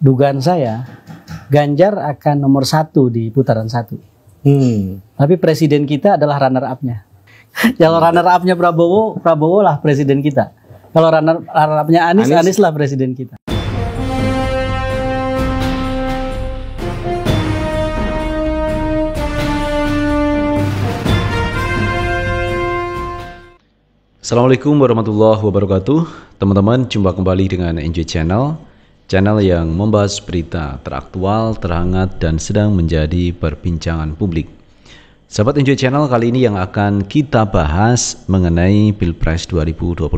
dugaan saya Ganjar akan nomor 1 di putaran 1. Tapi presiden kita adalah runner up-nya. Kalau runner up-nya Prabowo lah presiden kita. Kalau runner up-nya Anies lah presiden kita. Assalamualaikum warahmatullahi wabarakatuh. Teman-teman, jumpa kembali dengan NJ Channel yang membahas berita teraktual, terhangat, dan sedang menjadi perbincangan publik. Sahabat NJ Channel, kali ini yang akan kita bahas mengenai Pilpres 2024,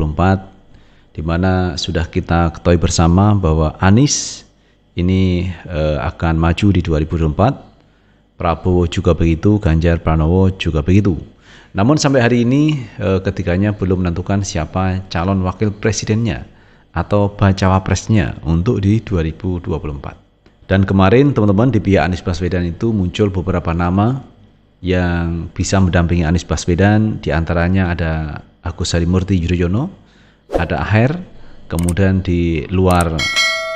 di mana sudah kita ketahui bersama bahwa Anies ini akan maju di 2024, Prabowo juga begitu, Ganjar Pranowo juga begitu. Namun sampai hari ini ketiganya belum menentukan siapa calon wakil presidennya atau bacawa presnya untuk di 2024. Dan kemarin teman-teman di pihak Anies Baswedan itu muncul beberapa nama yang bisa mendampingi Anies Baswedan. Di antaranya ada Agus Harimurti Yudhoyono, ada Aher, kemudian di luar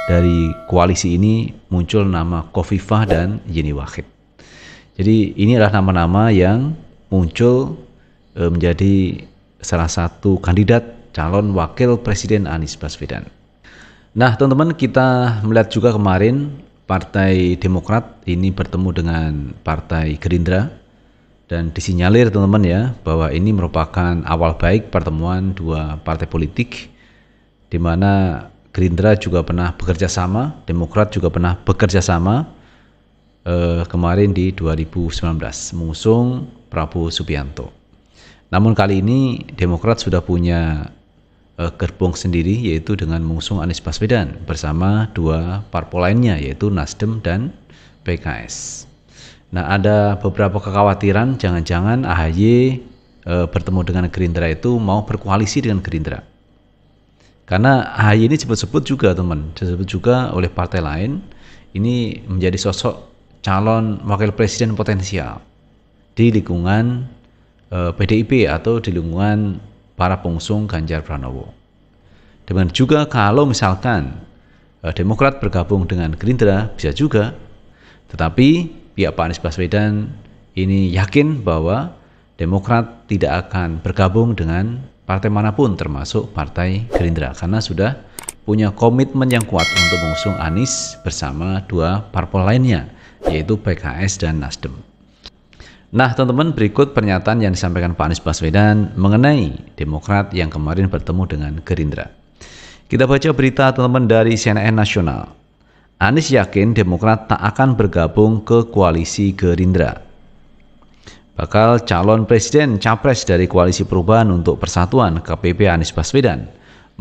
dari koalisi ini muncul nama Khofifah dan Yeni Wahid. Jadi ini adalah nama-nama yang muncul menjadi salah satu kandidat calon wakil presiden Anies Baswedan. Nah teman-teman, kita melihat juga kemarin Partai Demokrat ini bertemu dengan Partai Gerindra, dan disinyalir teman-teman ya bahwa ini merupakan awal baik pertemuan dua partai politik, di mana Gerindra juga pernah bekerja sama, Demokrat juga pernah bekerja sama kemarin di 2019 mengusung Prabowo Subianto. Namun kali ini Demokrat sudah punya gerbong sendiri, yaitu dengan mengusung Anies Baswedan bersama dua parpol lainnya, yaitu Nasdem dan PKS. Nah, ada beberapa kekhawatiran jangan-jangan AHY bertemu dengan Gerindra itu mau berkoalisi dengan Gerindra. Karena AHY ini disebut-sebut juga teman, disebut juga oleh partai lain, ini menjadi sosok calon wakil presiden potensial di lingkungan PDIP atau di lingkungan para pengusung Ganjar Pranowo. Dengan juga kalau misalkan Demokrat bergabung dengan Gerindra bisa juga, tetapi pihak Pak Anies Baswedan ini yakin bahwa Demokrat tidak akan bergabung dengan partai manapun termasuk Partai Gerindra, karena sudah punya komitmen yang kuat untuk mengusung Anies bersama dua parpol lainnya, yaitu PKS dan Nasdem. Nah teman-teman, berikut pernyataan yang disampaikan Pak Anies Baswedan mengenai Demokrat yang kemarin bertemu dengan Gerindra. Kita baca berita teman-teman dari CNN Nasional. Anies yakin Demokrat tak akan bergabung ke koalisi Gerindra. Bakal calon presiden capres dari Koalisi Perubahan untuk Persatuan KPP Anies Baswedan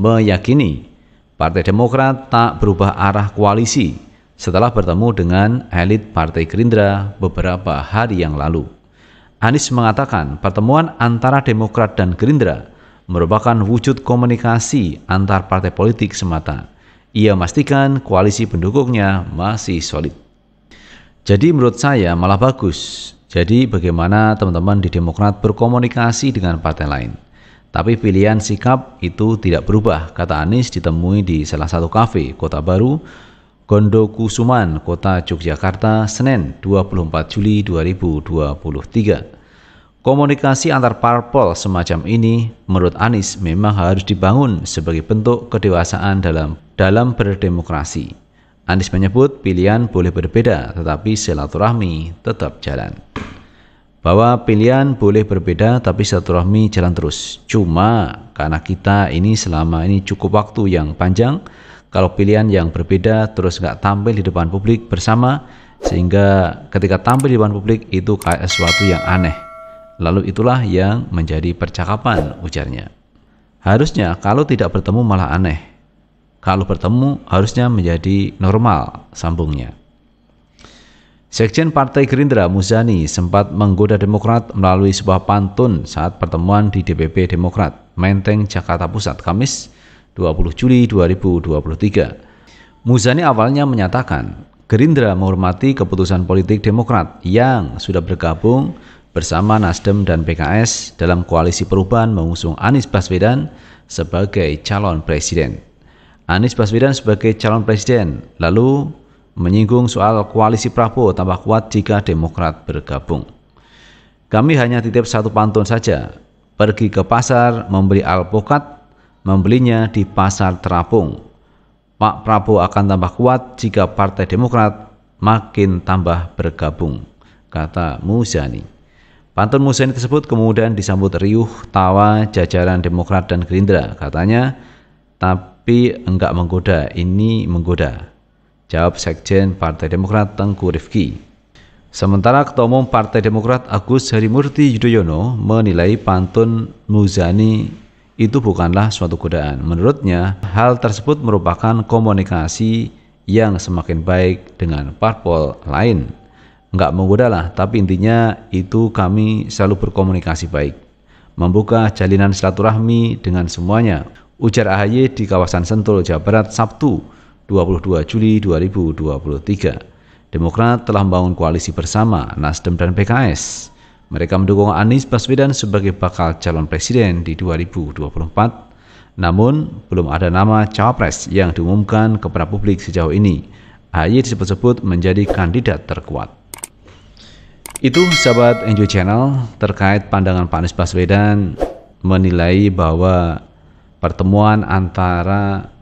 meyakini Partai Demokrat tak berubah arah koalisi setelah bertemu dengan elit Partai Gerindra beberapa hari yang lalu. Anies mengatakan pertemuan antara Demokrat dan Gerindra merupakan wujud komunikasi antar partai politik semata. Ia memastikan koalisi pendukungnya masih solid. Jadi menurut saya malah bagus. Jadi bagaimana teman-teman di Demokrat berkomunikasi dengan partai lain. Tapi pilihan sikap itu tidak berubah, kata Anies ditemui di salah satu kafe Kota Baru, Gondokusuman, Kota Yogyakarta, Senin 24 Juli 2023. Komunikasi antar parpol semacam ini menurut Anies memang harus dibangun sebagai bentuk kedewasaan dalam berdemokrasi. Anies menyebut pilihan boleh berbeda, tetapi silaturahmi tetap jalan. Bahwa pilihan boleh berbeda, tapi silaturahmi jalan terus. Cuma karena kita ini selama ini cukup waktu yang panjang, kalau pilihan yang berbeda terus nggak tampil di depan publik bersama, sehingga ketika tampil di depan publik itu kayak sesuatu yang aneh. Lalu itulah yang menjadi percakapan, ujarnya. Harusnya kalau tidak bertemu malah aneh. Kalau bertemu harusnya menjadi normal, sambungnya. Sekjen Partai Gerindra Muzani sempat menggoda Demokrat melalui sebuah pantun saat pertemuan di DPP Demokrat, Menteng, Jakarta Pusat, Kamis 20 Juli 2023. Muzani awalnya menyatakan Gerindra menghormati keputusan politik Demokrat yang sudah bergabung bersama Nasdem dan PKS dalam Koalisi Perubahan mengusung Anies Baswedan sebagai calon presiden. Anies Baswedan sebagai calon presiden, lalu menyinggung soal koalisi Prabowo tambah kuat jika Demokrat bergabung. Kami hanya titip satu pantun saja, pergi ke pasar membeli alpukat, membelinya di pasar terapung. Pak Prabowo akan tambah kuat jika Partai Demokrat makin tambah bergabung, kata Muzani. Pantun Muzani tersebut kemudian disambut riuh tawa jajaran Demokrat dan Gerindra. Katanya, tapi enggak menggoda, ini menggoda, jawab Sekjen Partai Demokrat Tengku Rifki. Sementara Ketua Umum Partai Demokrat Agus Harimurti Yudhoyono menilai pantun Muzani itu bukanlah suatu godaan. Menurutnya, hal tersebut merupakan komunikasi yang semakin baik dengan parpol lain. Enggak menggoda lah, tapi intinya itu kami selalu berkomunikasi baik, membuka jalinan silaturahmi dengan semuanya, ujar AHY di kawasan Sentul, Jawa Barat, Sabtu 22 Juli 2023. Demokrat telah membangun koalisi bersama Nasdem dan PKS. Mereka mendukung Anies Baswedan sebagai bakal calon presiden di 2024, namun belum ada nama cawapres yang diumumkan kepada publik sejauh ini. AHY disebut-sebut menjadi kandidat terkuat. Itu sahabat Enjoy Channel terkait pandangan Pak Anies Baswedan menilai bahwa pertemuan antara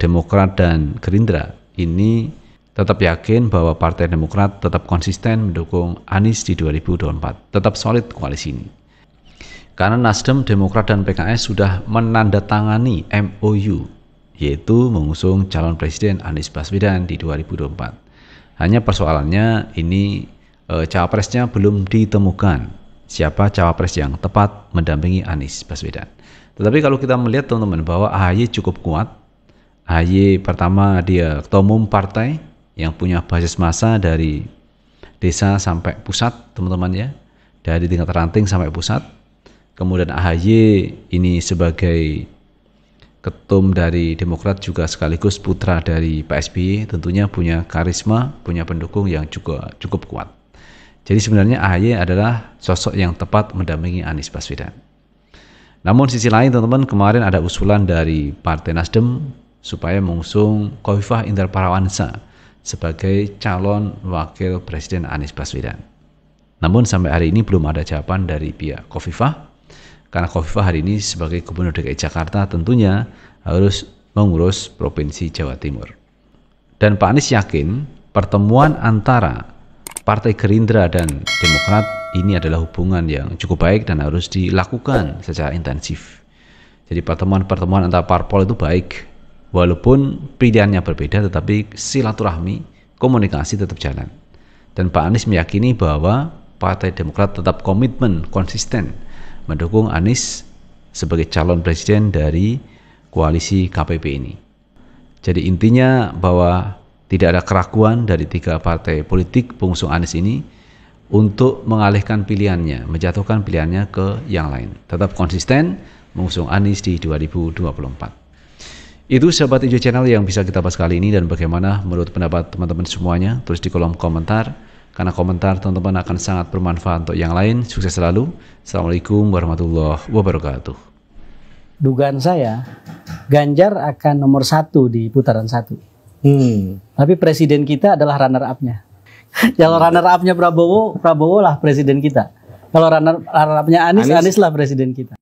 Demokrat dan Gerindra ini tetap yakin bahwa Partai Demokrat tetap konsisten mendukung Anies di 2024, tetap solid koalisi ini. Karena Nasdem, Demokrat, dan PKS sudah menandatangani MOU, yaitu mengusung calon presiden Anies Baswedan di 2024. Hanya persoalannya ini cawapresnya belum ditemukan, siapa cawapres yang tepat mendampingi Anies Baswedan. Tetapi kalau kita melihat teman-teman bahwa AHY cukup kuat. AHY pertama dia ketua umum partai yang punya basis massa dari desa sampai pusat, teman-teman ya, dari tingkat ranting sampai pusat. Kemudian AHY ini sebagai ketum dari Demokrat juga sekaligus putra dari Pak SBY, tentunya punya karisma, punya pendukung yang juga cukup kuat. Jadi sebenarnya AHY adalah sosok yang tepat mendampingi Anies Baswedan. Namun sisi lain teman-teman, kemarin ada usulan dari Partai Nasdem supaya mengusung Khofifah Indar Parawansa sebagai calon wakil presiden Anies Baswedan. Namun sampai hari ini belum ada jawaban dari pihak Khofifah, karena Khofifah hari ini sebagai Gubernur DKI Jakarta tentunya harus mengurus Provinsi Jawa Timur. Dan Pak Anies yakin pertemuan antara Partai Gerindra dan Demokrat ini adalah hubungan yang cukup baik dan harus dilakukan secara intensif. Jadi pertemuan-pertemuan antara parpol itu baik, walaupun pilihannya berbeda, tetapi silaturahmi, komunikasi tetap jalan. Dan Pak Anies meyakini bahwa Partai Demokrat tetap komitmen, konsisten mendukung Anies sebagai calon presiden dari koalisi KPP ini. Jadi intinya bahwa tidak ada keraguan dari tiga partai politik pengusung Anies ini untuk mengalihkan pilihannya, menjatuhkan pilihannya ke yang lain. Tetap konsisten mengusung Anies di 2024. Itu sahabat Enjoy Channel yang bisa kita bahas kali ini, dan bagaimana menurut pendapat teman-teman semuanya, tulis di kolom komentar, karena komentar teman-teman akan sangat bermanfaat untuk yang lain. Sukses selalu. Assalamualaikum warahmatullahi wabarakatuh. Dugaan saya Ganjar akan nomor 1 di putaran 1. Tapi presiden kita adalah runner up-nya. Kalau runner up-nya Prabowo lah presiden kita. Kalau runner up-nya Anies lah presiden kita.